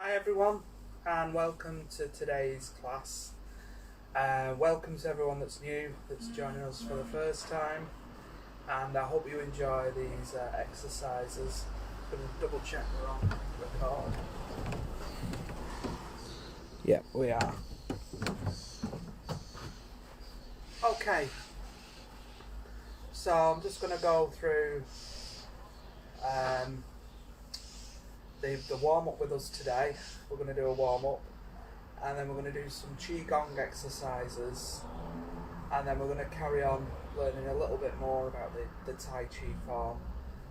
Hi everyone, and welcome to today's class. Welcome to everyone that's new, that's joining us for the first time, and I hope you enjoy these exercises. I'm going to double check we're on record. Yep, we are. Okay, so I'm just going to go through the warm-up with us today. We're going to do a warm-up, and then we're going to do some Qigong exercises, and then we're going to carry on learning a little bit more about the Tai Chi Form,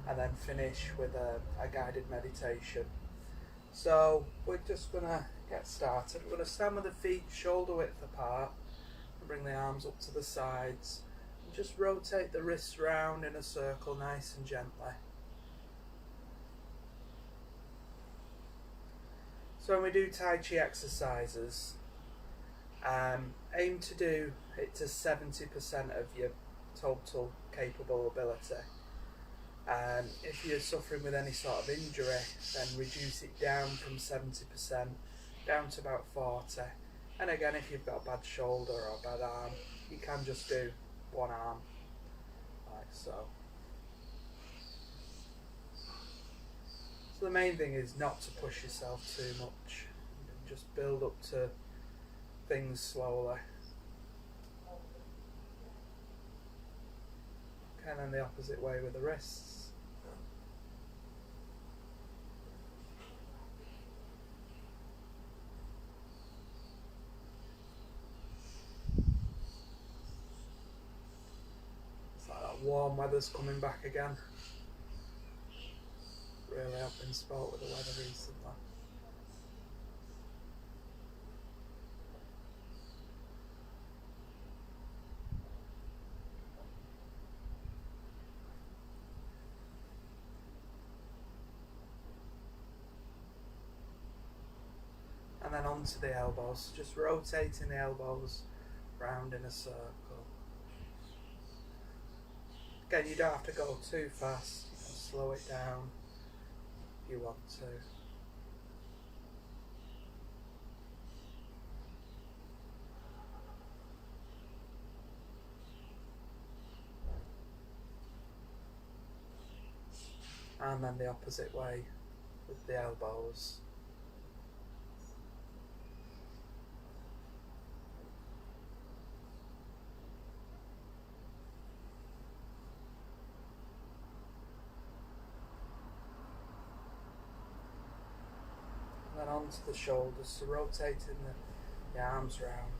and then finish with a guided meditation. So we're just going to get started. We're going to stand with the feet shoulder width apart, and bring the arms up to the sides, and just rotate the wrists round in a circle nice and gently. So when we do Tai Chi exercises, aim to do it to 70% of your total capable ability. If you're suffering with any sort of injury, then reduce it down from 70% down to about 40. And again, if you've got a bad shoulder or a bad arm, you can just do one arm, like so. So the main thing is not to push yourself too much. Just build up to things slowly. Okay, and then the opposite way with the wrists. It's like that warm weather's coming back again. Really have been spoilt with the weather recently. And then onto the elbows, just rotating the elbows round in a circle. Again, you don't have to go too fast, you can slow it down if you want to. And then the opposite way with the elbows. And then onto the shoulders, so rotating the arms round,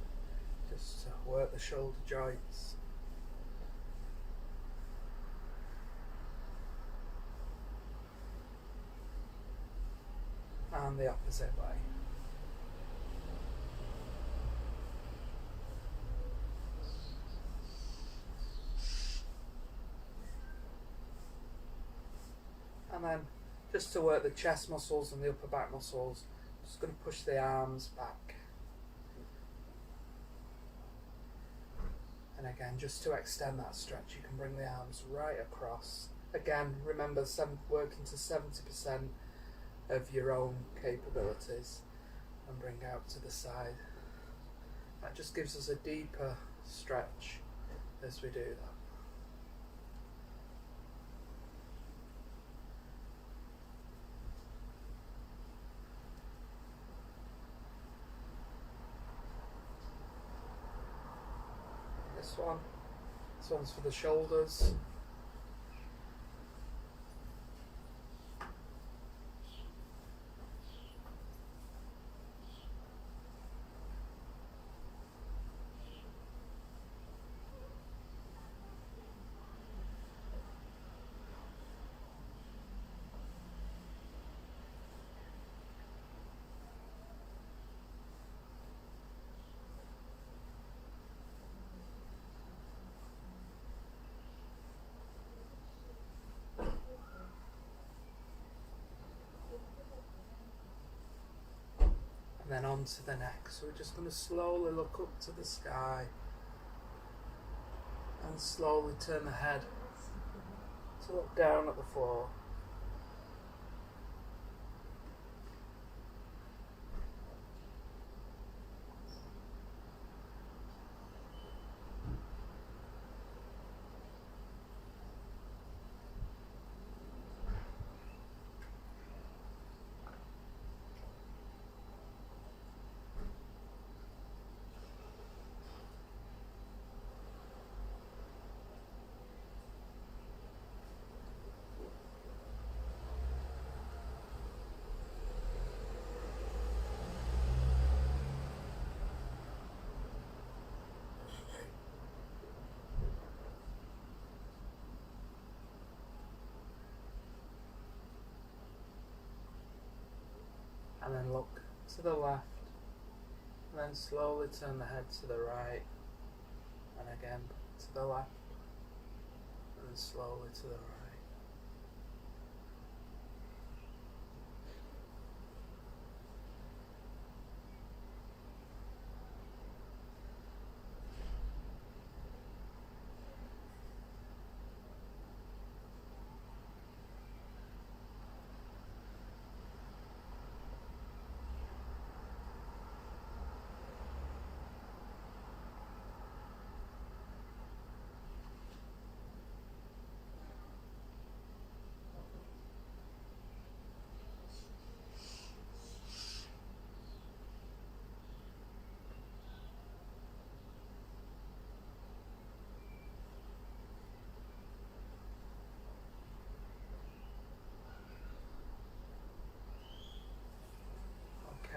just to work the shoulder joints. And the opposite way. And then just to work the chest muscles and the upper back muscles, just going to push the arms back. And again, just to extend that stretch, you can bring the arms right across. Again, remember working to 70% of your own capabilities, and bring out to the side. That just gives us a deeper stretch as we do that. This one's for the shoulders. And then onto the neck. So we're just going to slowly look up to the sky and slowly turn the head to look down at the floor. and then look to the left, and then slowly turn the head to the right, and again to the left, and then slowly to the right.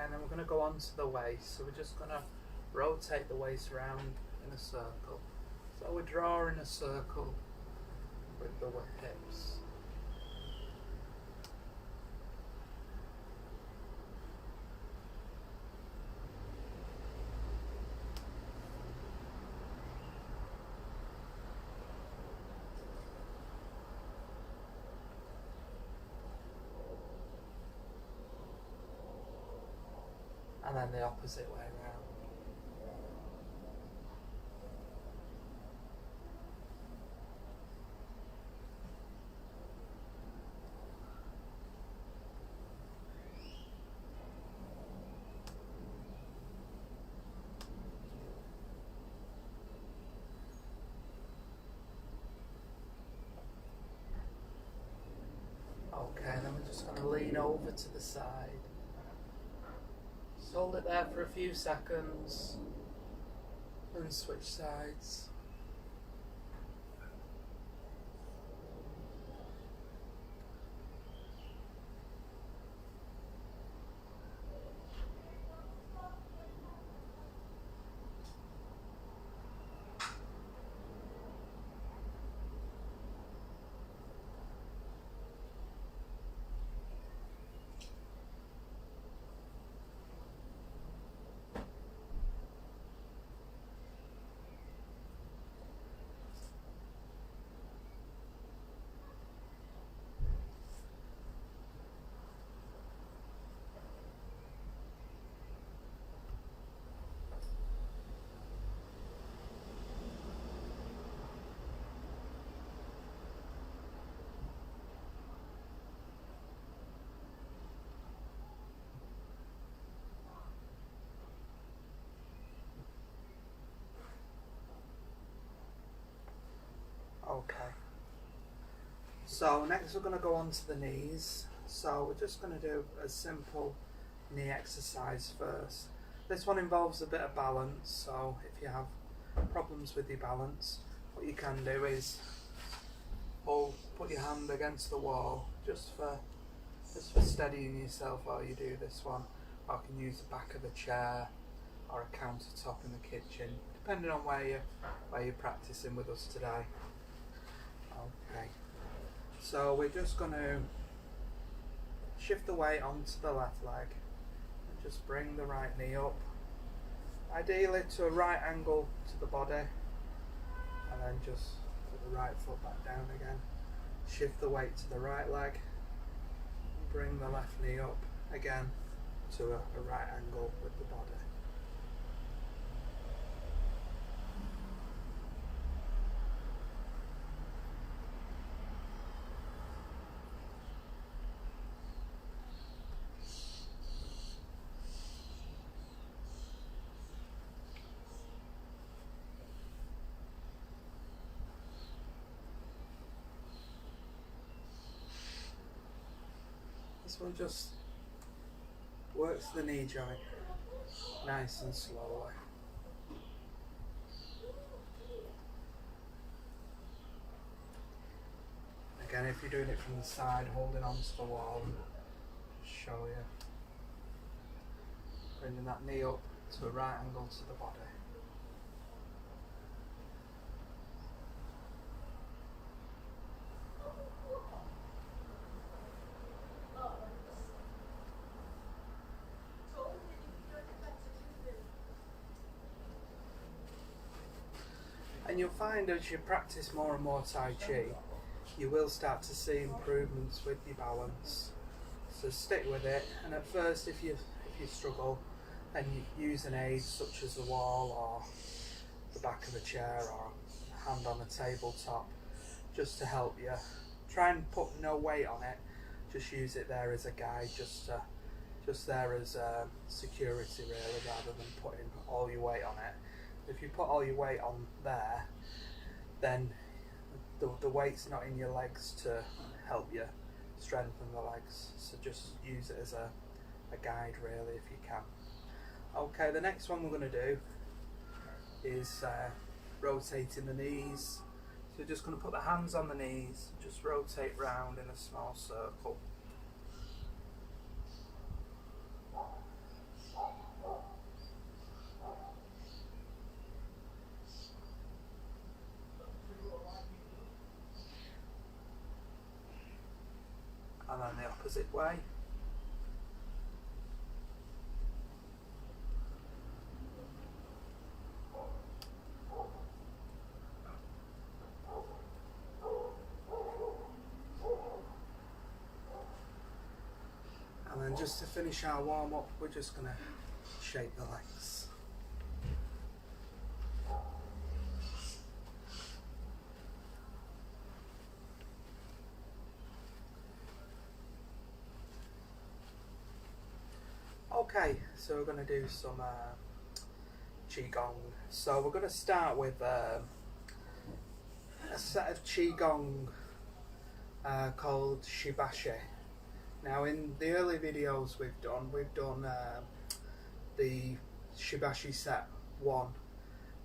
And then we're going to go on to the waist, so we're just going to rotate the waist around in a circle. So we're drawing a circle with the hips. And then the opposite way around. Okay, and then we're just going to lean over to the side. Just hold it there for a few seconds and switch sides. Okay. So next we're going to go on to the knees. So we're just going to do a simple knee exercise first. This one involves a bit of balance, so if you have problems with your balance, what you can do is put your hand against the wall just for steadying yourself while you do this one. Or you can use the back of a chair or a countertop in the kitchen, depending on where you're practicing with us today. Okay, so we're just going to shift the weight onto the left leg and just bring the right knee up, ideally to a right angle to the body, and then just put the right foot back down again. Shift the weight to the right leg and bring the left knee up again to a right angle with the body. This one just works the knee joint nice and slowly. Again, if you're doing it from the side, holding onto the wall, just show you. Bringing that knee up to a right angle to the body. And you'll find as you practice more and more Tai Chi, you will start to see improvements with your balance. So stick with it, and at first if you struggle, then you use an aid such as the wall or the back of a chair or a hand on a tabletop just to help you. Try and put no weight on it, just use it there as a guide, just there as security really, rather than putting all your weight on it. If you put all your weight on there, then the weight's not in your legs to help you strengthen the legs, so just use it as a guide really if you can. Okay, the next one we're going to do is rotating the knees. So we're just going to put the hands on the knees, just rotate round in a small circle. And then the opposite way. And then just to finish our warm up, we're just going to shake the legs. Okay, so we're going to do some Qigong. So we're going to start with a set of Qigong called Shi Ba Shi. Now in the early videos we've done the Shi Ba Shi Set 1,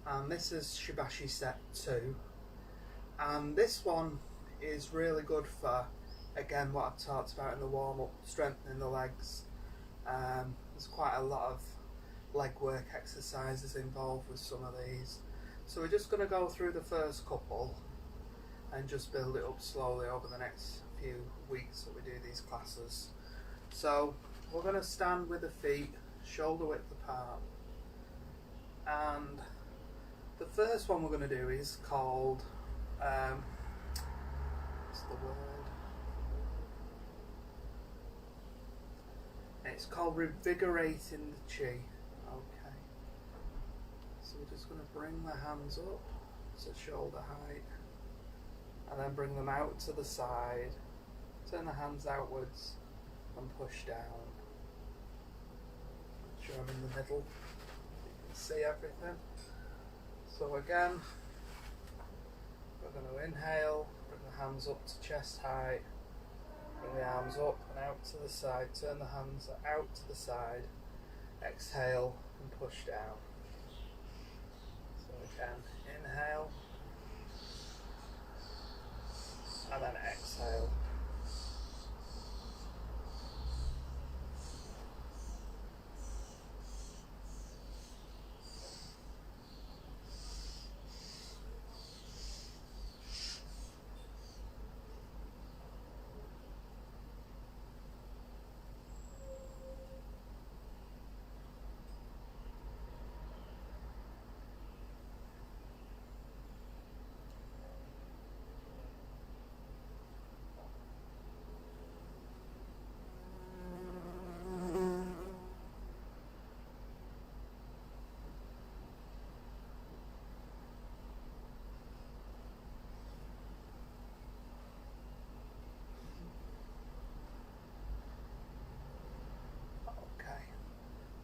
and this is Shi Ba Shi Set 2, and this one is really good for, again, what I've talked about in the warm-up, strengthening the legs. There's quite a lot of leg work exercises involved with some of these, so we're just going to go through the first couple and just build it up slowly over the next few weeks that we do these classes. So we're going to stand with the feet shoulder width apart, and the first one we're going to do is called what's the word? It's called revigorating the chi. Okay, so we're just going to bring the hands up to shoulder height, and then bring them out to the side, turn the hands outwards and push down. Make sure I'm in the middle, you can see everything. So again, we're going to inhale, bring the hands up to chest height, bring the arms up and out to the side, turn the hands out to the side, exhale and push down. So again, inhale and then exhale.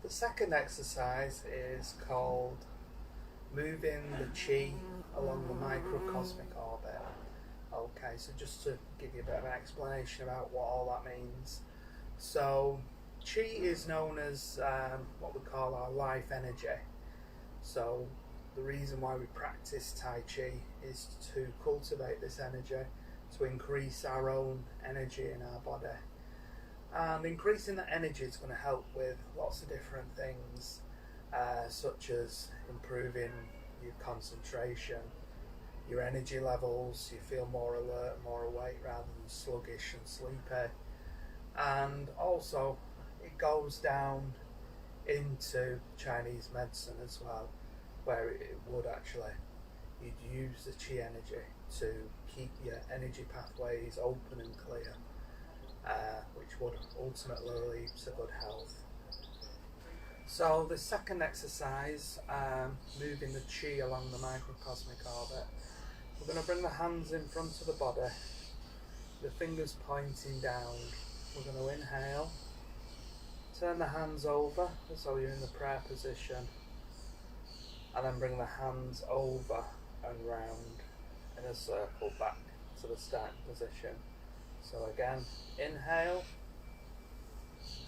The second exercise is called moving the chi along the microcosmic orbit. Okay, so just to give you a bit of an explanation about what all that means. So chi is known as what we call our life energy. So the reason why we practice Tai Chi is to cultivate this energy, to increase our own energy in our body. And increasing that energy is going to help with lots of different things, such as improving your concentration, your energy levels. You feel more alert, more awake rather than sluggish and sleepy. And also it goes down into Chinese medicine as well, where it would actually you'd use the Qi energy to keep your energy pathways open and clear, which would ultimately lead to good health. So the second exercise, moving the Qi along the microcosmic orbit, we're going to bring the hands in front of the body, the fingers pointing down. We're going to inhale, turn the hands over as though you're in the prayer position, and then bring the hands over and round in a circle back to the starting position. So again, inhale,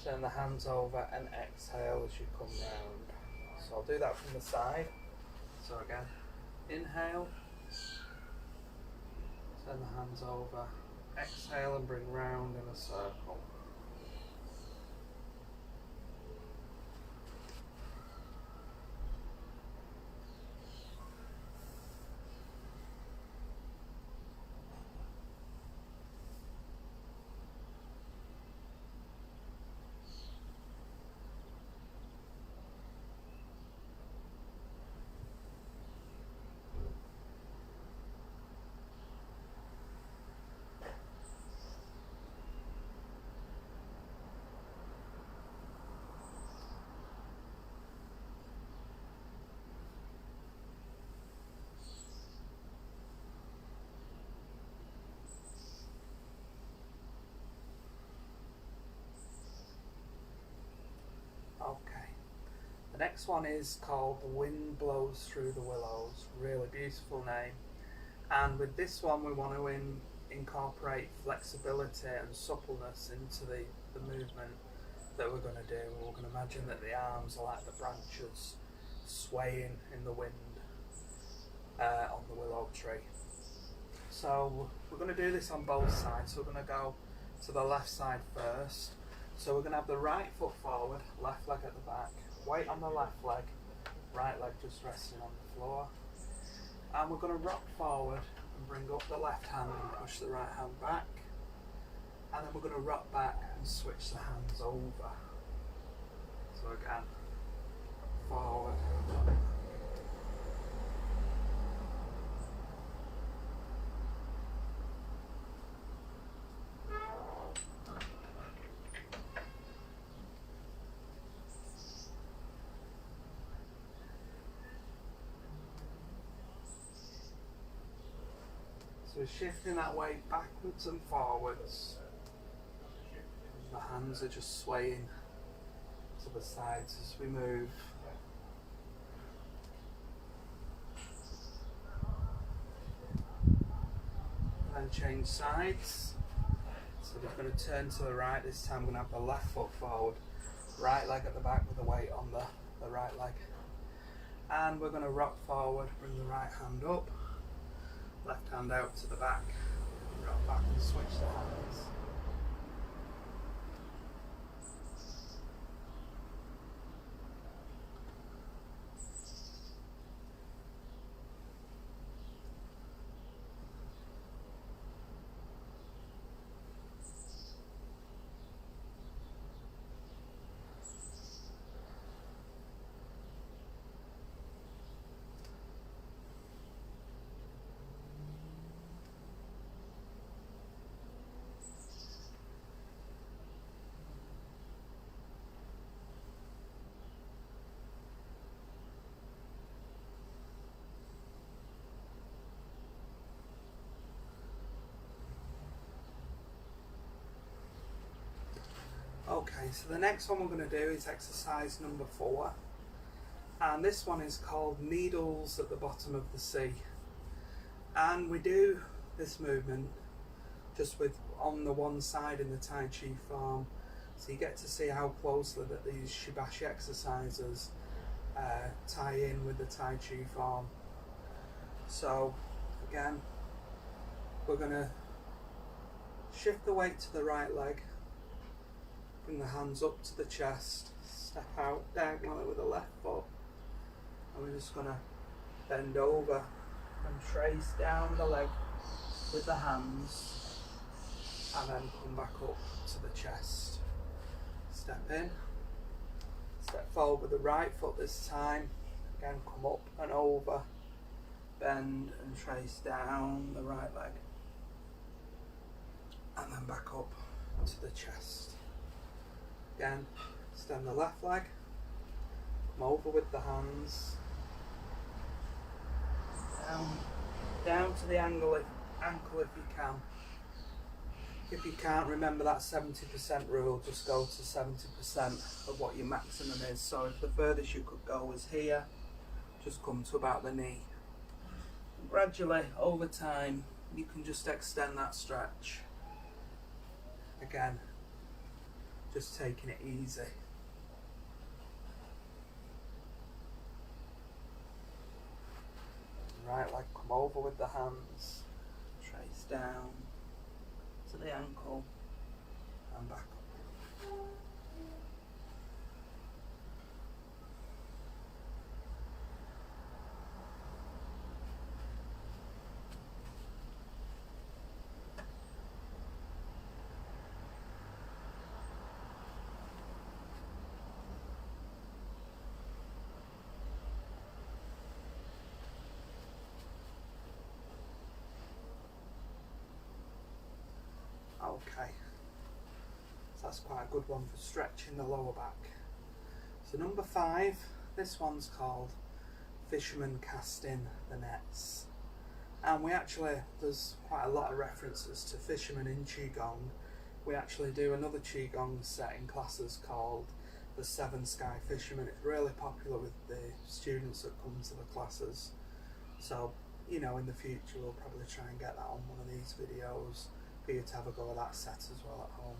turn the hands over, and exhale as you come round. So I'll do that from the side. So again, inhale, turn the hands over, exhale and bring round in a circle. Okay, the next one is called The Wind Blows Through the Willows. Really beautiful name. And with this one we want to incorporate flexibility and suppleness into the movement that we're going to do. We're going to imagine that the arms are like the branches swaying in the wind on the willow tree. So we're going to do this on both sides. So we're going to go to the left side first. So we're going to have the right foot forward, left leg at the back, weight on the left leg, right leg just resting on the floor. And we're going to rock forward and bring up the left hand and push the right hand back. And then we're going to rock back and switch the hands over. So again, forward. So we're shifting that weight backwards and forwards. The hands are just swaying to the sides as we move. And then change sides. So we're going to turn to the right. This time we're going to have the left foot forward, right leg at the back with the weight on the right leg. And we're going to rock forward, bring the right hand up. Left hand out to the back, rock back and switch the hands. Okay, so the next one we're going to do is exercise number 4, and this one is called Needles at the Bottom of the Sea. And we do this movement just with on the one side in the Tai Chi Form, so you get to see how closely that these Shi Ba Shi exercises tie in with the Tai Chi Form. So again, we're going to shift the weight to the right leg. Bring the hands up to the chest, step out diagonally with the left foot, and we're just going to bend over and trace down the leg with the hands, and then come back up to the chest. Step in, step forward with the right foot this time, again come up and over, bend and trace down the right leg, and then back up to the chest. Again, extend the left leg, come over with the hands, down to the ankle if you can. If you can't, remember that 70% rule, just go to 70% of what your maximum is. So if the furthest you could go was here, just come to about the knee. And gradually, over time, you can just extend that stretch. Again, just taking it easy. Right leg, come over with the hands, trace down to the ankle and back up. Okay, so that's quite a good one for stretching the lower back. So number 5, this one's called Fisherman Casting the Nets. And there's quite a lot of references to fishermen in Qigong. We actually do another Qigong set in classes called the 7 Sky Fishermen. It's really popular with the students that come to the classes. So, you know, in the future we'll probably try and get that on one of these videos for you to have a go at that set as well at home.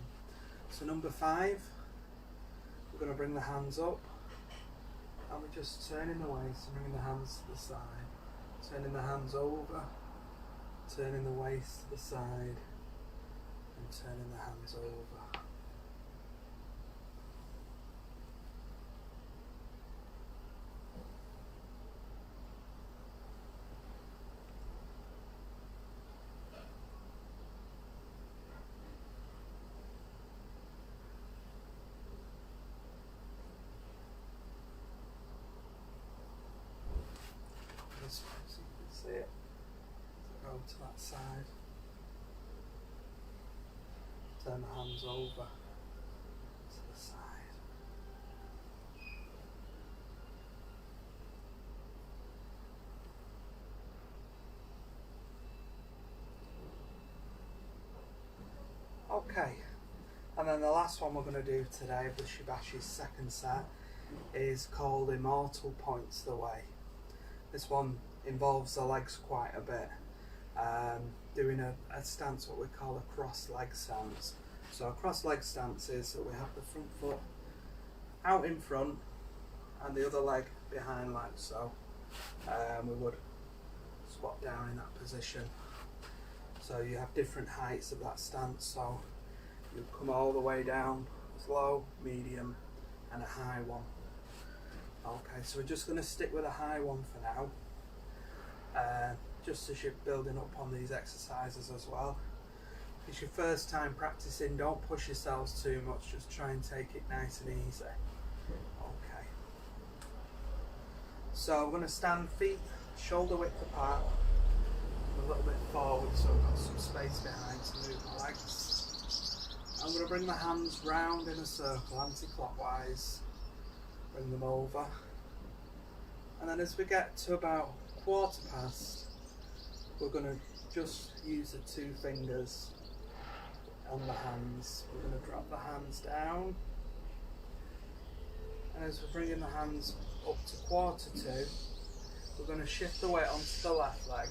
So number 5, we're going to bring the hands up and we're just turning the waist and bringing the hands to the side, turning the hands over, turning the waist to the side and turning the hands over. This way so you can see it. So go to that side. Turn the hands over to the side. Okay, and then the last one we're going to do today of the Shi Ba Shi's second set is called Immortal Points the Way. This one involves the legs quite a bit, doing a stance, what we call a cross leg stance. So a cross leg stance is that we have the front foot out in front and the other leg behind like so. We would squat down in that position. So you have different heights of that stance, so you come all the way down, slow, medium and a high one. Okay, so we're just going to stick with a high one for now, just as you're building up on these exercises as well. If it's your first time practicing, don't push yourselves too much, just try and take it nice and easy. Okay, so I'm going to stand feet shoulder width apart, a little bit forward so I've got some space behind to move my legs. I'm going to bring the hands round in a circle anti-clockwise. Bring them over, and then as we get to about quarter past, we're going to just use the 2 fingers on the hands. We're going to drop the hands down, and as we're bringing the hands up to quarter to, we're going to shift the weight onto the left leg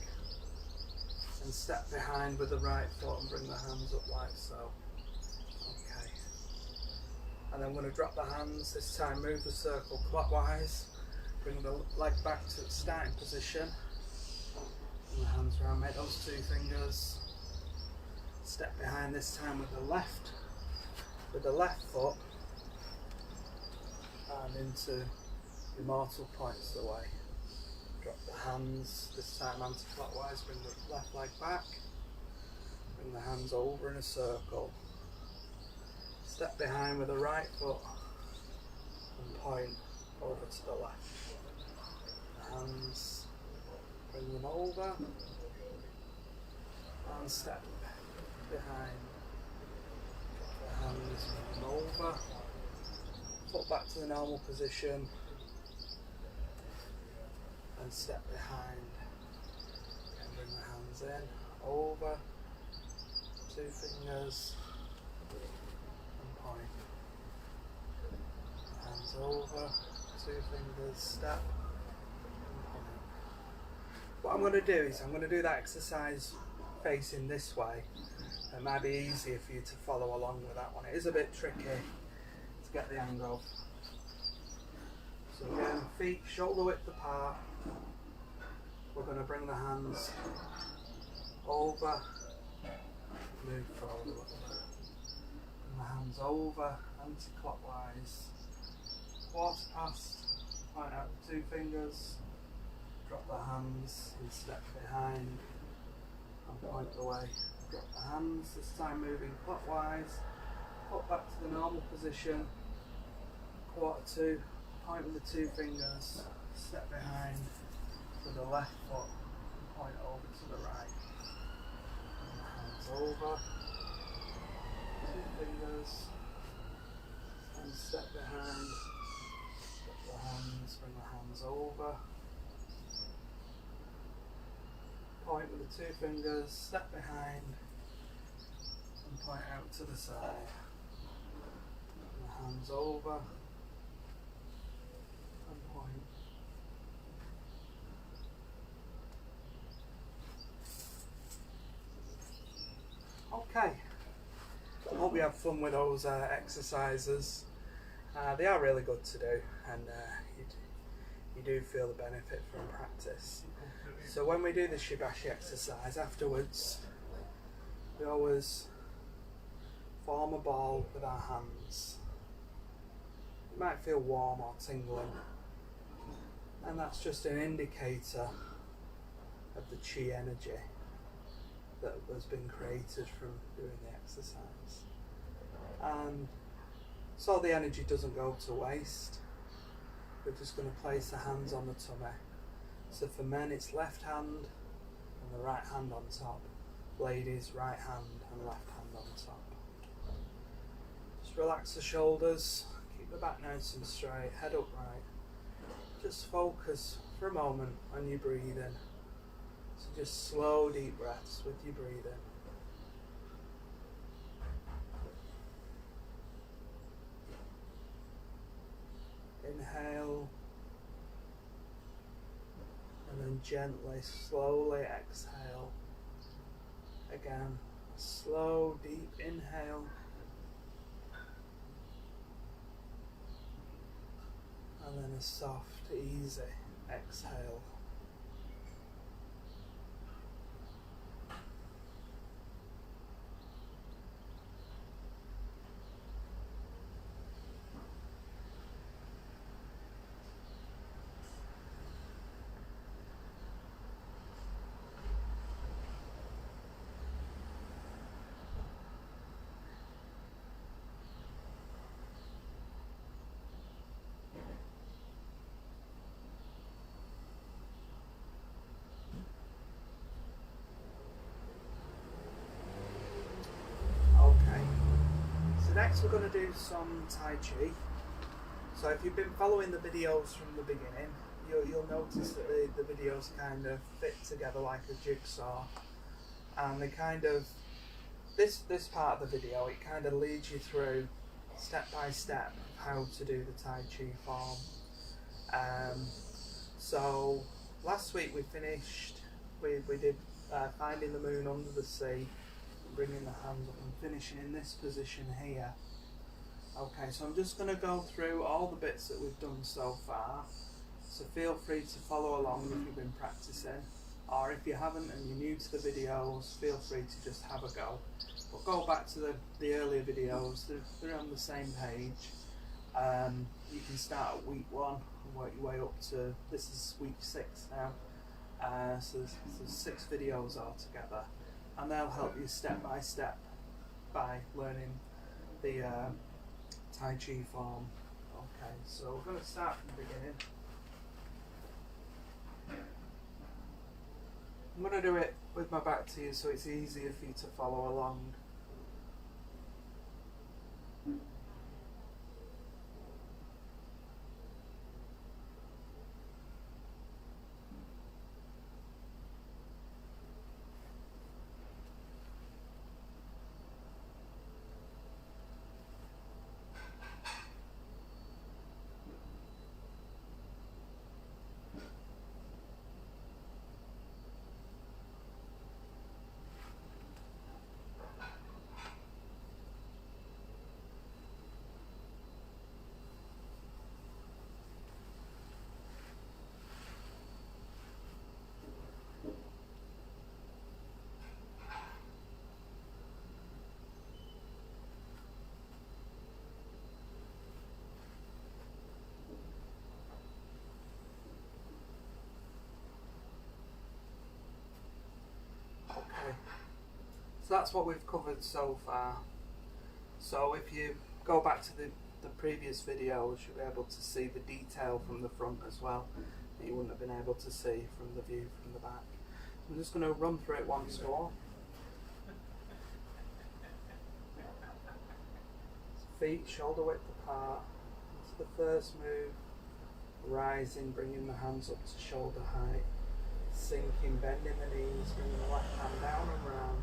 and step behind with the right foot and bring the hands up like so. And then I'm going to drop the hands, this time move the circle clockwise, bring the leg back to its starting position, and the hands around, make those 2 fingers, step behind this time with the left foot, and into Immortal Points the Way. Drop the hands, this time anti-clockwise, bring the left leg back, bring the hands over in a circle. Step behind with the right foot and point over to the left. Hands bring them over, and step behind. The hands, bring them over, foot back to the normal position, and step behind. And bring the hands in, over, 2 fingers, and point. Hands over, 2 fingers, step, and point. What I'm going to do is I'm going to do that exercise facing this way. It might be easier for you to follow along with that one. It is a bit tricky to get the hang of. So again, feet shoulder width apart. We're going to bring the hands over, move forward a little bit. Bring the hands over, anti-clockwise. Quarter past, point out the 2 fingers, drop the hands and step behind and point away. Drop the hands, this time moving clockwise, put back to the normal position, quarter 2, point with the 2 fingers, step behind with the left foot, and point over to the right. And the hands over, 2 fingers, and step behind, drop the hands, bring the hands over, point with the 2 fingers, step behind, and point out to the side. Bring the hands over, and point. Okay, I hope you have fun with those exercises. They are really good to do, and you do feel the benefit from practice. So when we do the Shi Ba Shi exercise afterwards, we always form a ball with our hands. It might feel warm or tingling, and that's just an indicator of the Qi energy that has been created from doing the exercise. And so the energy doesn't go to waste, we're just going to place the hands on the tummy. So for men it's left hand and the right hand on top. Ladies, right hand and left hand on top. Just relax the shoulders, keep the back nice and straight, head upright. Just focus for a moment on your breathing. So just slow deep breaths with your breathing. Inhale, and then gently, slowly exhale. Again, slow, deep inhale, and then a soft, easy exhale. Next we're going to do some Tai Chi. So if you've been following the videos from the beginning, you'll notice that the videos kind of fit together like a jigsaw, and they kind of, this part of the video, it kind of leads you through step by step how to do the Tai Chi Form. So last week we finished, we did finding the moon under the sea, bringing the hands up and finishing in this position here. Okay, so I'm just going to go through all the bits that we've done so far, so feel free to follow along if you've been practicing, or if you haven't and you're new to the videos, feel free to just have a go. But go back to the earlier videos, they're on the same page. You can start at week 1 and work your way up to, this is week 6 now, so there's 6 videos altogether. And they'll help you step by step by learning the Tai Chi Form. Okay, so we're going to start from the beginning. I'm going to do it with my back to you so it's easier for you to follow along. Okay, so that's what we've covered so far. So if you go back to the previous videos, you'll be able to see the detail from the front as well that you wouldn't have been able to see from the view from the back. I'm just going to run through it once more. Feet shoulder width apart. It's the first move. Rising, bringing the hands up to shoulder height. Sinking, bending the knees, bringing the left hand down and round,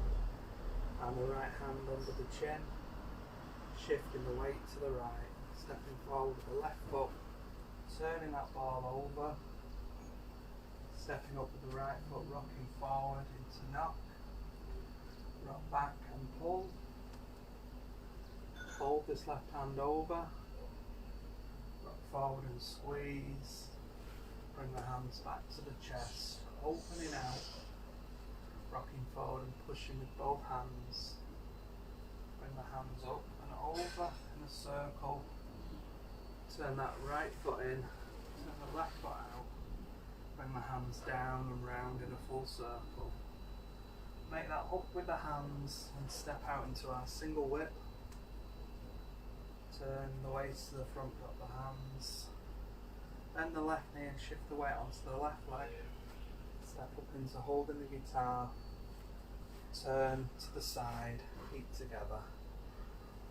and the right hand under the chin. Shifting the weight to the right. Stepping forward with the left foot. Turning that ball over. Stepping up with the right foot, rocking forward into knock. Rock back and pull. Fold this left hand over. Rock forward and squeeze. Bring the hands back to the chest. Opening out. Rocking forward and pushing with both hands. Bring the hands up and over in a circle. Turn that right foot in. Turn the left foot out. Bring the hands down and round in a full circle. Make that up with the hands and step out into our single whip. Turn the waist to the front, drop the hands. Bend the left knee and shift the weight onto the left leg. Step up into holding the guitar. Turn to the side, feet together.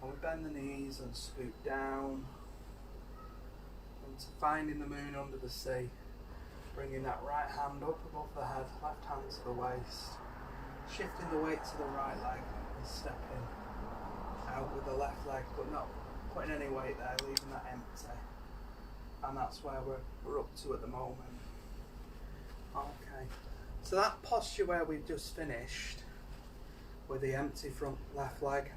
And we bend the knees and scoot down. Into finding the moon under the sea. Bringing that right hand up above the head, left hand to the waist. Shifting the weight to the right leg and stepping out with the left leg, but not putting any weight there, leaving that empty. And that's where we're up to at the moment. Okay, so that posture where we've just finished with the empty front left leg,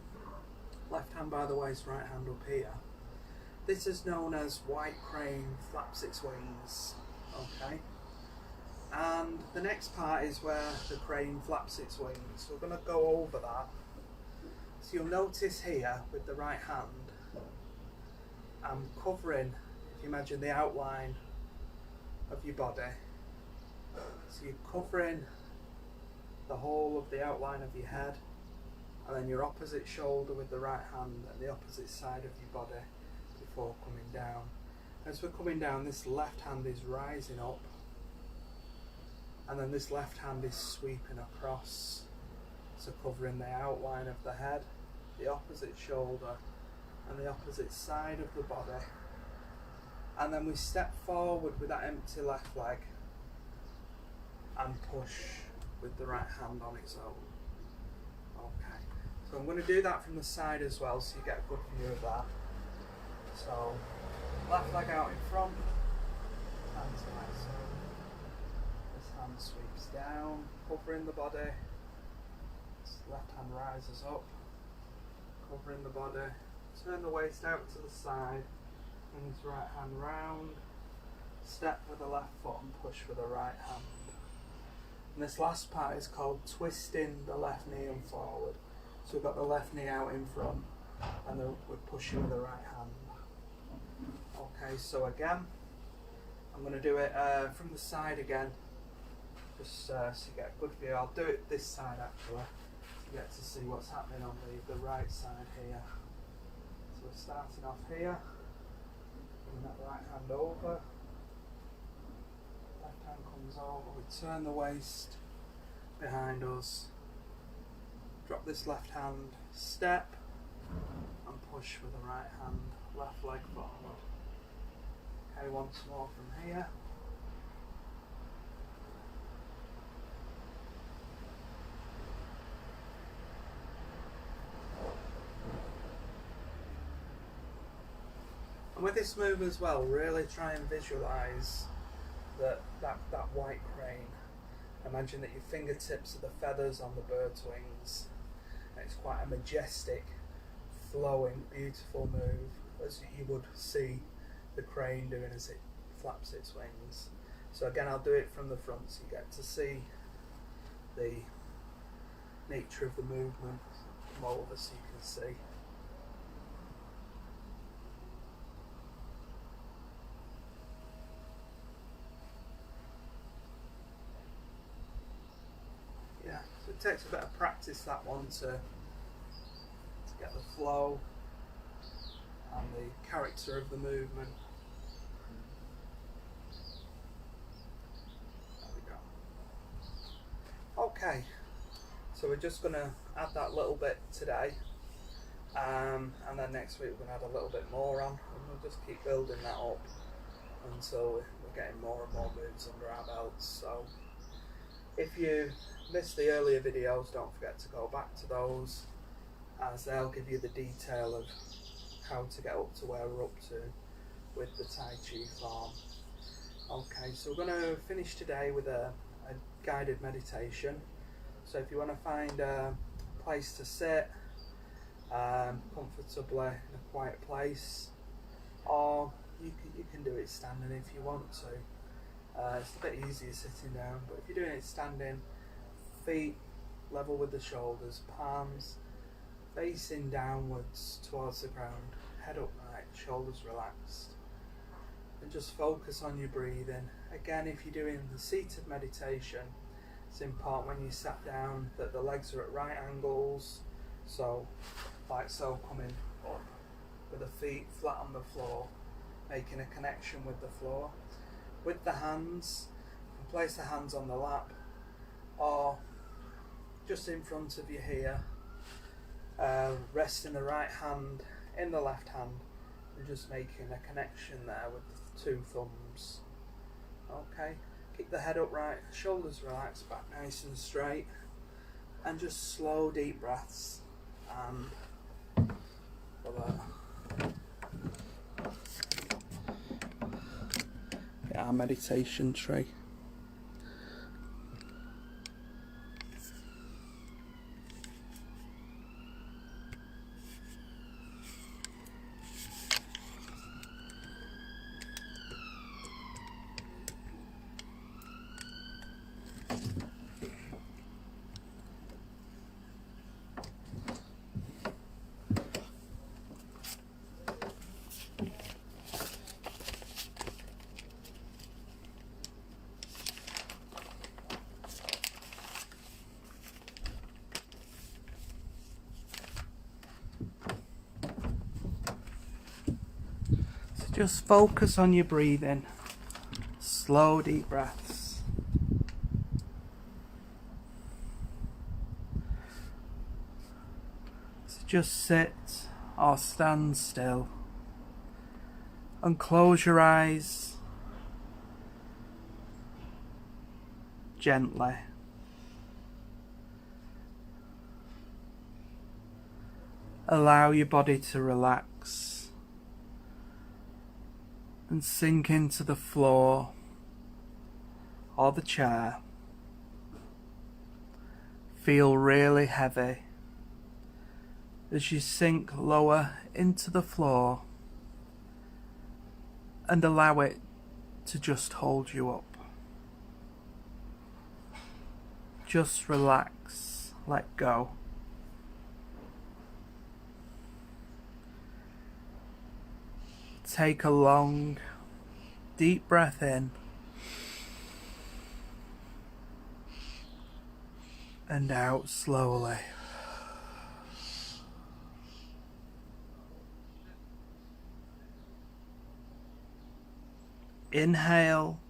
left hand by the waist, right hand up here. This is known as white crane flaps its wings. Okay, and the next part is where the crane flaps its wings. So we're going to go over that. So you'll notice here with the right hand, I'm covering, if you imagine the outline of your body. So you're covering the whole of the outline of your head, and then your opposite shoulder with the right hand and the opposite side of your body before coming down. As we're coming down, this left hand is rising up, and then this left hand is sweeping across, so covering the outline of the head, the opposite shoulder and the opposite side of the body. And then we step forward with that empty left leg and push with the right hand on its own. Okay, so I'm going to do that from the side as well, so you get a good view of that. So left leg out in front, hands like so. This hand sweeps down, covering the body. This left hand rises up, covering the body. Turn the waist out to the side, and his right hand round. Step with the left foot and push with the right hand. And this last part is called twisting the left knee and forward. So we've got the left knee out in front, and we're pushing with the right hand. Okay, so again, I'm going to do it from the side again, just so you get a good view. I'll do it this side actually, so you get to see what's happening on the right side here. So we're starting off here, bring that right hand over, left hand comes over, we turn the waist behind us. Drop this left hand, step, and push with the right hand, left leg forward. Okay, once more from here. And with this move as well, really try and visualise that white crane. Imagine that your fingertips are the feathers on the bird's wings. And it's quite a majestic, flowing, beautiful move, as you would see the crane doing as it flaps its wings. So again, I'll do it from the front so you get to see the nature of the movement. Come over so you can see. Yeah, so it takes a bit of practice, that one, to get the flow and the character of the movement. There we go. Okay, so we're just going to add that little bit today, and then next week we're going to add a little bit more on, and we'll just keep building that up until we're getting more and more moves under our belts. So if you missed the earlier videos, don't forget to go back to those, as they'll give you the detail of how to get up to where we're up to with the Tai Chi Form. Okay, so we're going to finish today with a guided meditation. So if you want to find a place to sit comfortably in a quiet place, or you can do it standing if you want to. It's a bit easier sitting down, but if you're doing it standing, feet level with the shoulders, palms facing downwards towards the ground, head upright, shoulders relaxed, and just focus on your breathing. Again, if you're doing the seated meditation, it's important when you sat down that the legs are at right angles, so like so, coming up with the feet flat on the floor, making a connection with the floor. With the hands, you can place the hands on the lap or just in front of you here, resting the right hand in the left hand and just making a connection there with the two thumbs. Okay, keep the head upright, shoulders relaxed, back nice and straight, and just slow deep breaths. And our meditation tree. Just focus on your breathing, slow deep breaths. So just sit or stand still and close your eyes gently. Allow your body to relax and sink into the floor or the chair. Feel really heavy as you sink lower into the floor and allow it to just hold you up. Just relax, let go. Take a long, deep breath in and out slowly. Inhale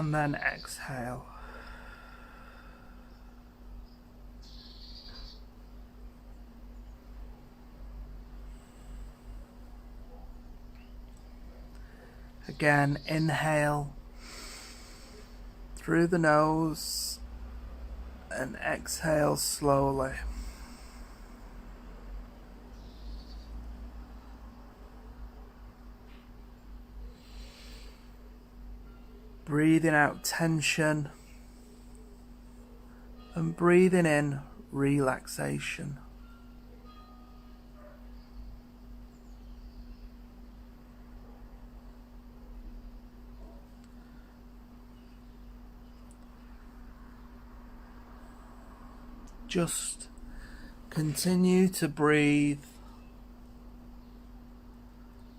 and then exhale. Again, inhale through the nose and exhale slowly. Breathing out tension and breathing in relaxation. Just continue to breathe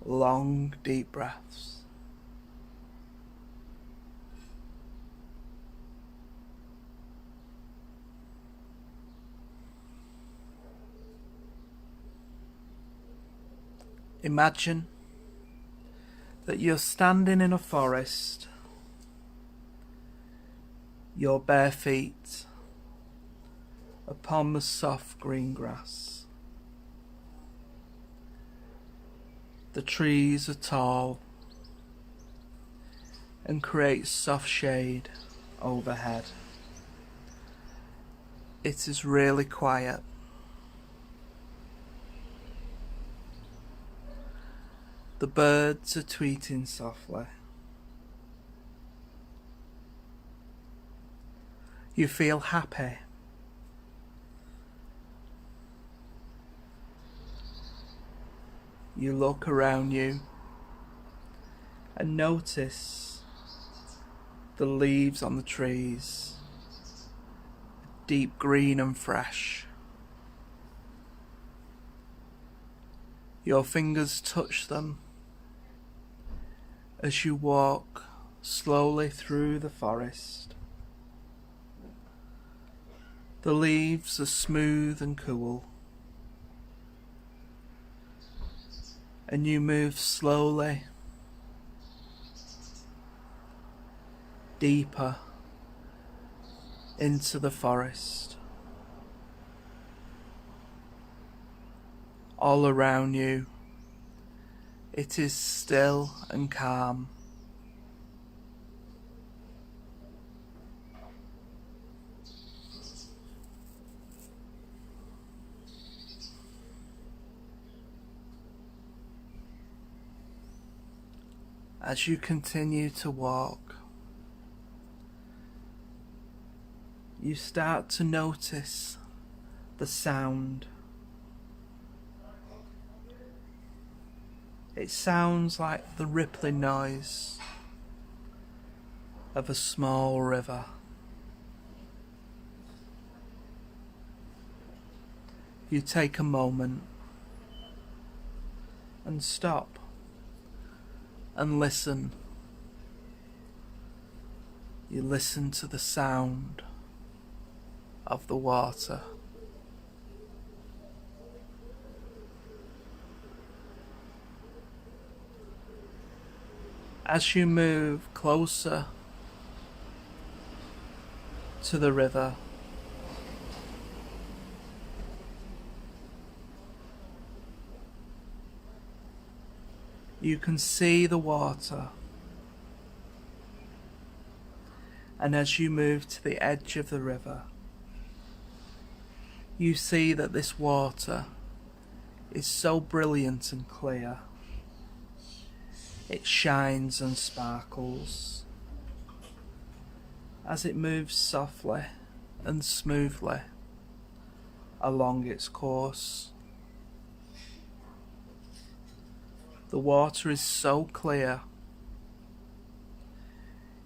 long, deep breaths. Imagine that you're standing in a forest, your bare feet upon the soft green grass. The trees are tall and create soft shade overhead. It is really quiet. The birds are tweeting softly. You feel happy. You look around you and notice the leaves on the trees, deep green and fresh. Your fingers touch them as you walk slowly through the forest. The leaves are smooth and cool, and you move slowly deeper into the forest. All around you, it is still and calm. As you continue to walk, you start to notice the sound. It sounds like the rippling noise of a small river. You take a moment and stop and listen. You listen to the sound of the water. As you move closer to the river, you can see the water, and as you move to the edge of the river, you see that this water is so brilliant and clear. It shines and sparkles as it moves softly and smoothly along its course. The water is so clear,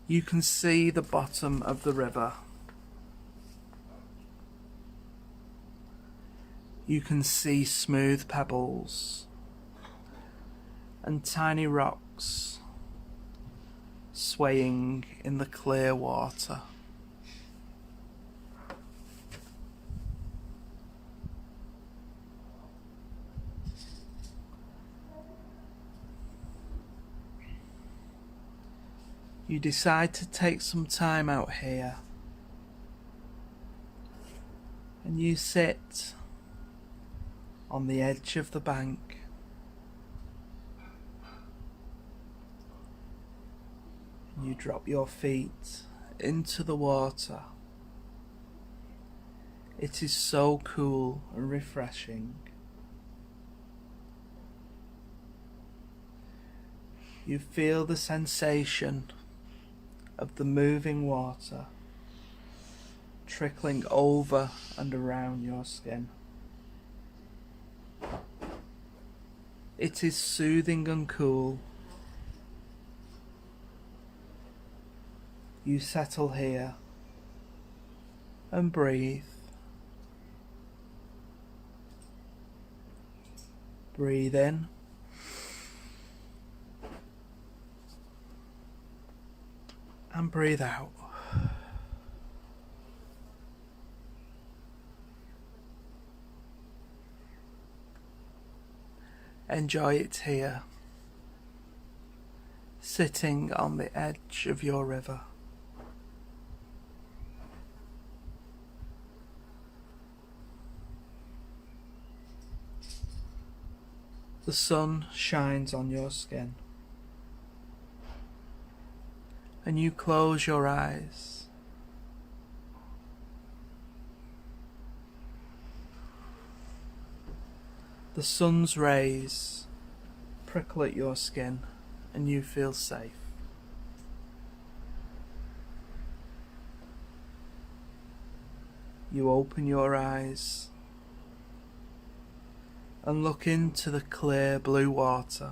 you can see the bottom of the river. You can see smooth pebbles and tiny rocks swaying in the clear water. You decide to take some time out here and you sit on the edge of the bank. You drop your feet into the water. It is so cool and refreshing. You feel the sensation of the moving water trickling over and around your skin. It is soothing and cool. You settle here and breathe. Breathe in. And breathe out. Enjoy it here, sitting on the edge of your river. The sun shines on your skin, and you close your eyes. The sun's rays prickle at your skin, and you feel safe. You open your eyes and look into the clear blue water.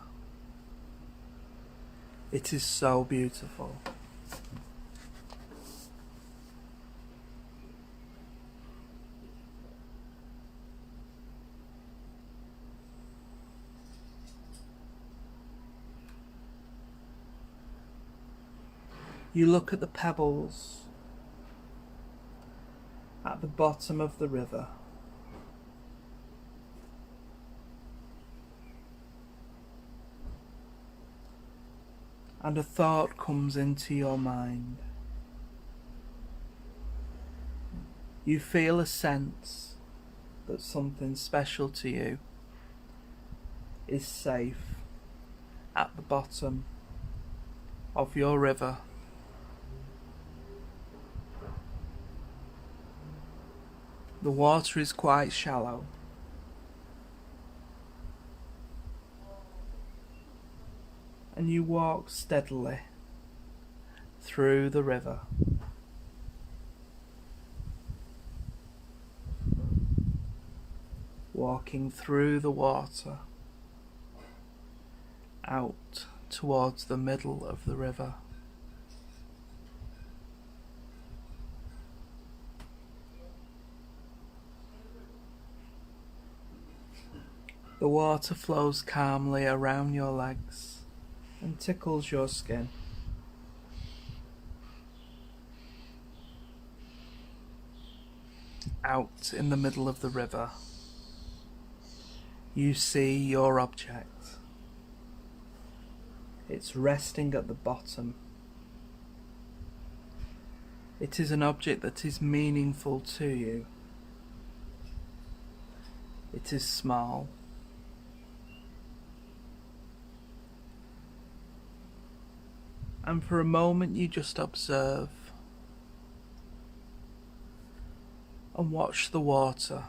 It is so beautiful. You look at the pebbles at the bottom of the river. And a thought comes into your mind. You feel a sense that something special to you is safe at the bottom of your river. The water is quite shallow. And you walk steadily through the river. Walking through the water out towards the middle of the river. The water flows calmly around your legs and tickles your skin. Out in the middle of the river, you see your object. It's resting at the bottom. It is an object that is meaningful to you. It is small. And for a moment you just observe and watch the water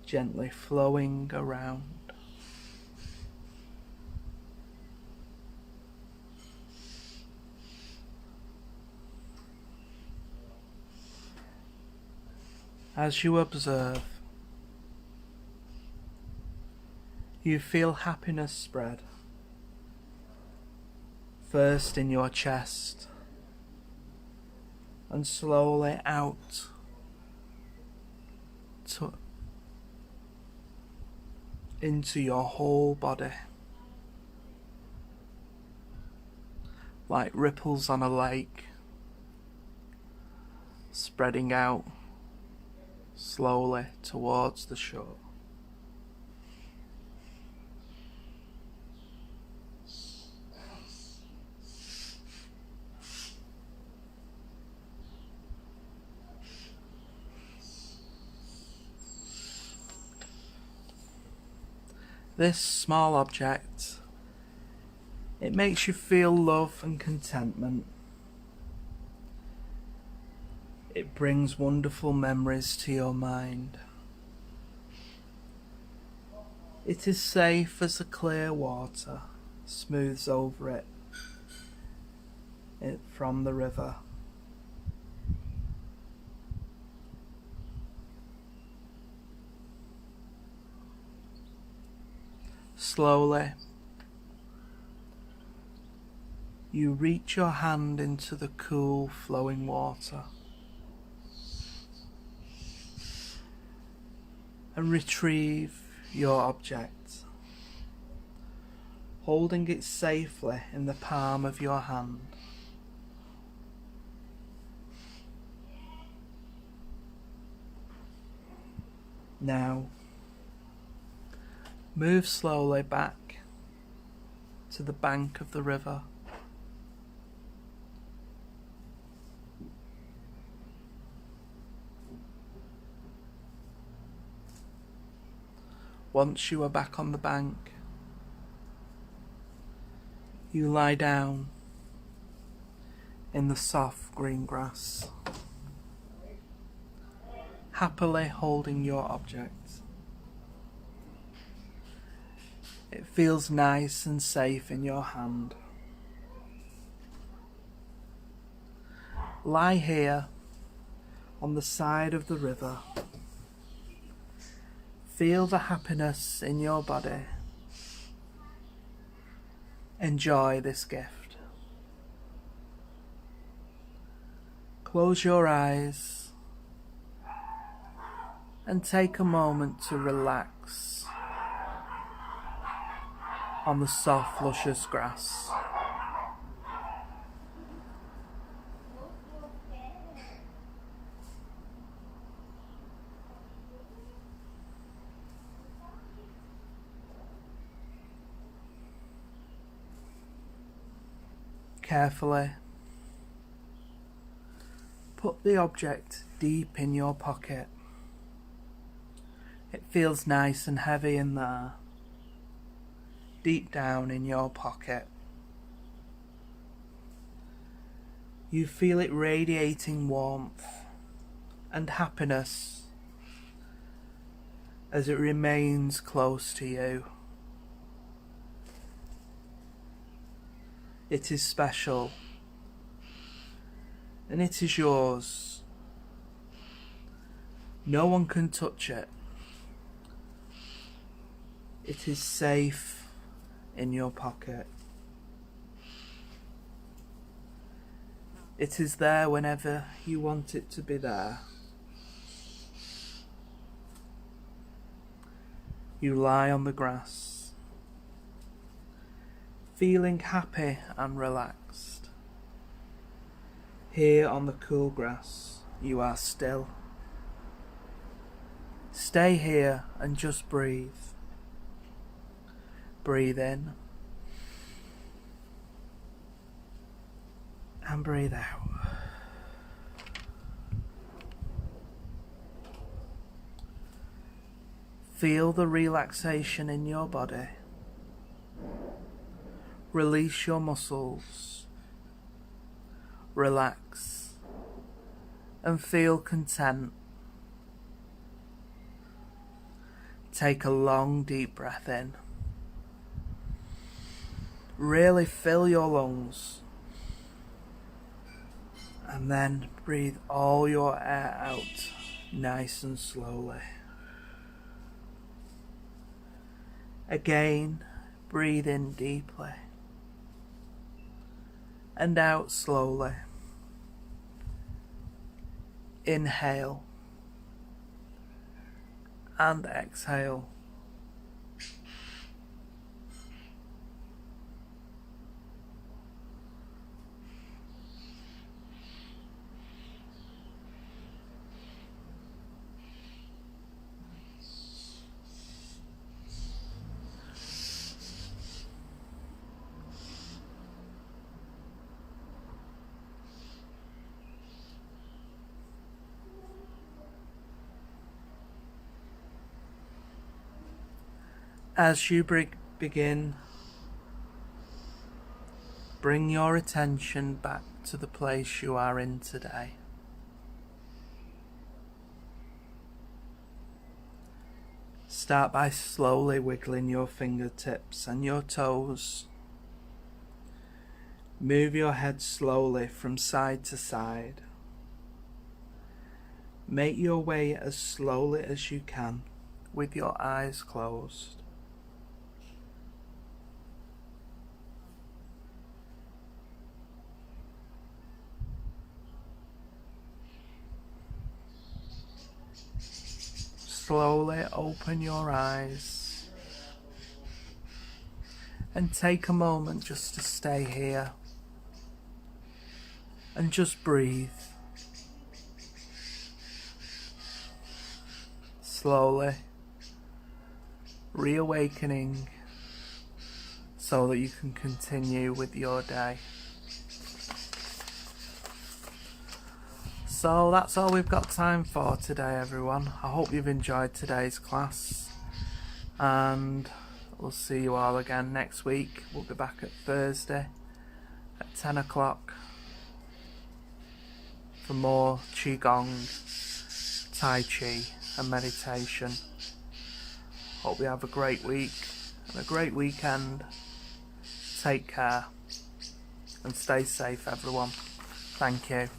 gently flowing around. As you observe, you feel happiness spread. First in your chest and slowly out into your whole body, like ripples on a lake, spreading out slowly towards the shore. This small object, it makes you feel love and contentment. It brings wonderful memories to your mind. It is safe as the clear water smooths over it from the river. Slowly, you reach your hand into the cool flowing water and retrieve your object, holding it safely in the palm of your hand. Now, move slowly back to the bank of the river. Once you are back on the bank, you lie down in the soft green grass, happily holding your object. It feels nice and safe in your hand. Lie here on the side of the river. Feel the happiness in your body. Enjoy this gift. Close your eyes and take a moment to relax on the soft, luscious grass. Carefully put the object deep in your pocket. It feels nice and heavy in there, deep down in your pocket. You feel it radiating warmth and happiness as it remains close to you. It is special, and it is yours. No one can touch it. It is safe in your pocket. It is there whenever you want it to be there. You lie on the grass, feeling happy and relaxed. Here on the cool grass, you are still. Stay here and just breathe. Breathe in and breathe out. Feel the relaxation in your body. Release your muscles. Relax and feel content. Take a long deep breath in. Really fill your lungs. And then breathe all your air out nice and slowly. Again, breathe in deeply and out slowly. Inhale and exhale. As you begin, bring your attention back to the place you are in today. Start by slowly wiggling your fingertips and your toes. Move your head slowly from side to side. Make your way as slowly as you can with your eyes closed. Slowly open your eyes and take a moment just to stay here and just breathe. Slowly reawakening so that you can continue with your day. So that's all we've got time for today, everyone. I hope you've enjoyed today's class, and we'll see you all again next week. We'll be back at Thursday at 10 o'clock for more Qigong, Tai Chi and meditation. Hope you have a great week and a great weekend. Take care and stay safe, everyone. Thank you.